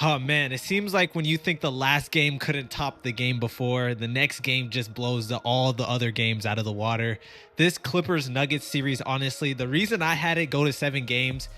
Oh man, it seems like when you think the last game couldn't top the game before, the next game just blows all the other games out of the water. This Clippers Nuggets series, honestly, the reason I had it go to 7 games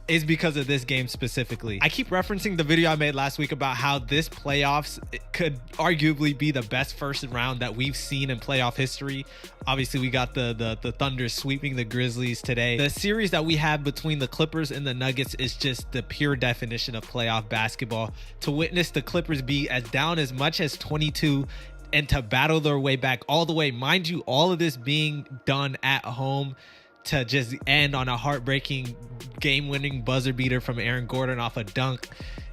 is because of this game specifically. I keep referencing the video I made last week about how this playoffs could arguably be the best first round that we've seen in playoff history. Obviously, we got the Thunder sweeping the Grizzlies today. The series that we have between the Clippers and the Nuggets is just the pure definition of playoff basketball. To witness the Clippers be as down as much as 22 and to battle their way back all the way, mind you, all of this being done at home, to just end on a heartbreaking game-winning buzzer beater from Aaron Gordon off a dunk.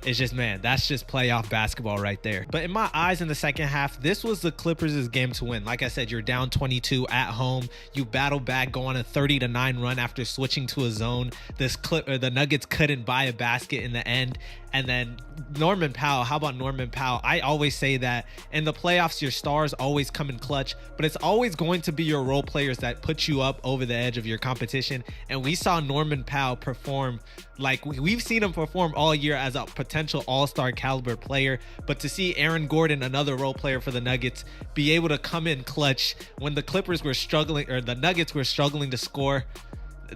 It's just, man, that's just playoff basketball right there. But in my eyes, in the second half, this was the Clippers' game to win. Like I said, you're down 22 at home. You battle back, go on a 30-9 run after switching to a zone. The Nuggets couldn't buy a basket in the end. And then Norman Powell, how about Norman Powell? I always say that in the playoffs, your stars always come in clutch, but it's always going to be your role players that put you up over the edge of your competition. And we saw Norman Powell perform like we've seen him perform all year as a potential all-star caliber player. But to see Aaron Gordon, another role player for the Nuggets, be able to come in clutch when the Clippers were struggling, or the Nuggets were struggling to score,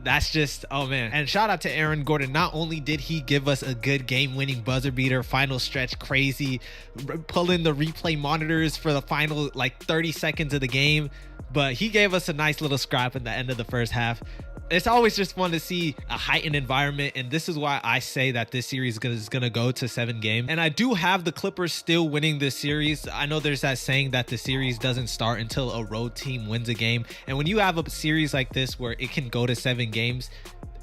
that's just, oh man. And shout out to Aaron Gordon. Not only did he give us a good game-winning buzzer beater, final stretch crazy, pull in the replay monitors for the final like 30 seconds of the game, but he gave us a nice little scrap in the end of the first half. It's always just fun to see a heightened environment, and this is why I say that this series is going to go to 7 games. And I do have the Clippers still winning this series. I know there's that saying that the series doesn't start until a road team wins a game. And when you have a series like this where it can go to 7 games,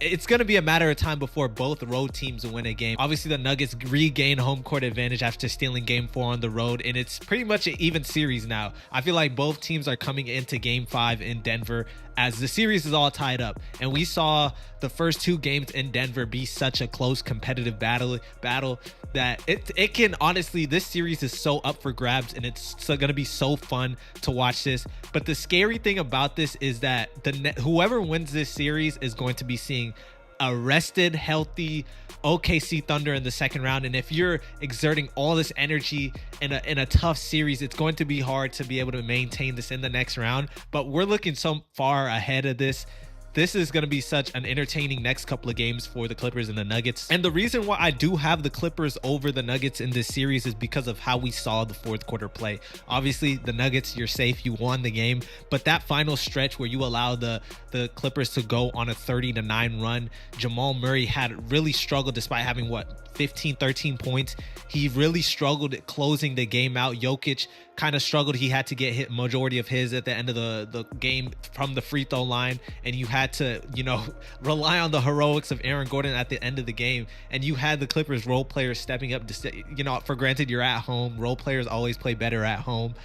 it's going to be a matter of time before both road teams win a game. Obviously, the Nuggets regain home court advantage after stealing game 4 on the road, and it's pretty much an even series now. I feel like both teams are coming into game 5 in Denver as the series is all tied up. And we saw the first 2 games in Denver be such a close competitive battle that it can honestly, this series is so up for grabs, and it's going to be so fun to watch this. But the scary thing about this is that whoever wins this series is going to be seeing a rested, healthy OKC Thunder in the second round. And if you're exerting all this energy in a tough series, it's going to be hard to be able to maintain this in the next round. But we're looking so far ahead of this. This is going to be such an entertaining next couple of games for the Clippers and the Nuggets. And the reason why I do have the Clippers over the Nuggets in this series is because of how we saw the fourth quarter play. Obviously, the Nuggets, you're safe, you won the game. But that final stretch where you allow the Clippers to go on a 30-9 run, Jamal Murray had really struggled despite having, 13 points. He really struggled at closing the game out. Jokic kind of struggled. He had to get hit majority of his at the end of the game from the free throw line, and you had to, rely on the heroics of Aaron Gordon at the end of the game. And you had the Clippers role players stepping up to, for granted, you're at home. Role players always play better at home.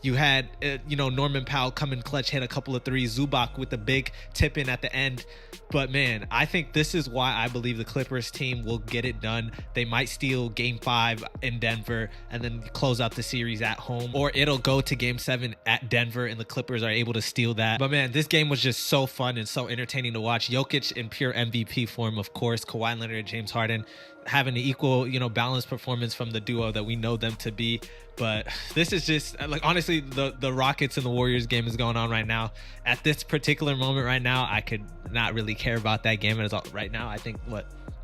You had, Norman Powell come in clutch, hit a couple of threes. Zubac with the big tip in at the end. But man, I think this is why I believe the Clippers team will get it done. They might steal game 5 in Denver and then close out the series at home, or it'll go to game 7 at Denver and the Clippers are able to steal that. But man, this game was just so fun and so entertaining to watch. Jokic in pure MVP form, of course. Kawhi Leonard and James Harden having an equal, balanced performance from the duo that we know them to be. But this is just like, honestly, the Rockets and the Warriors game is going on right now. At this particular moment right now, I could not really care about that game right now. I think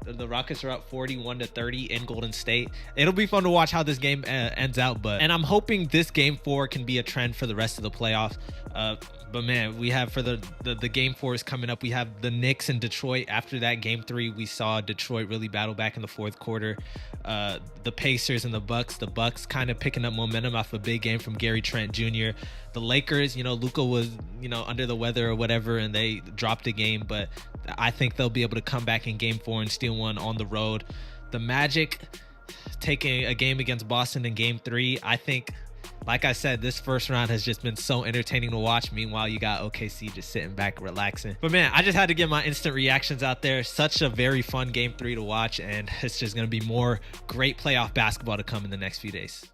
the Rockets are up 41-30 in Golden State. It'll be fun to watch how this game ends out, and I'm hoping this game 4 can be a trend for the rest of the playoffs. But man, we have for the game 4 is coming up. We have the Knicks and Detroit. After that game 3, we saw Detroit really battle back in the fourth quarter. The Pacers and the Bucks kind of picking up momentum off a big game from Gary Trent Jr. The Lakers, Luka was, under the weather or whatever, and they dropped a game, but I think they'll be able to come back in game 4 and steal one on the road. The Magic taking a game against Boston in game 3. I think, like I said, this first round has just been so entertaining to watch. Meanwhile, you got OKC just sitting back, relaxing. But man, I just had to get my instant reactions out there. Such a very fun game 3 to watch, and it's just going to be more great playoff basketball to come in the next few days.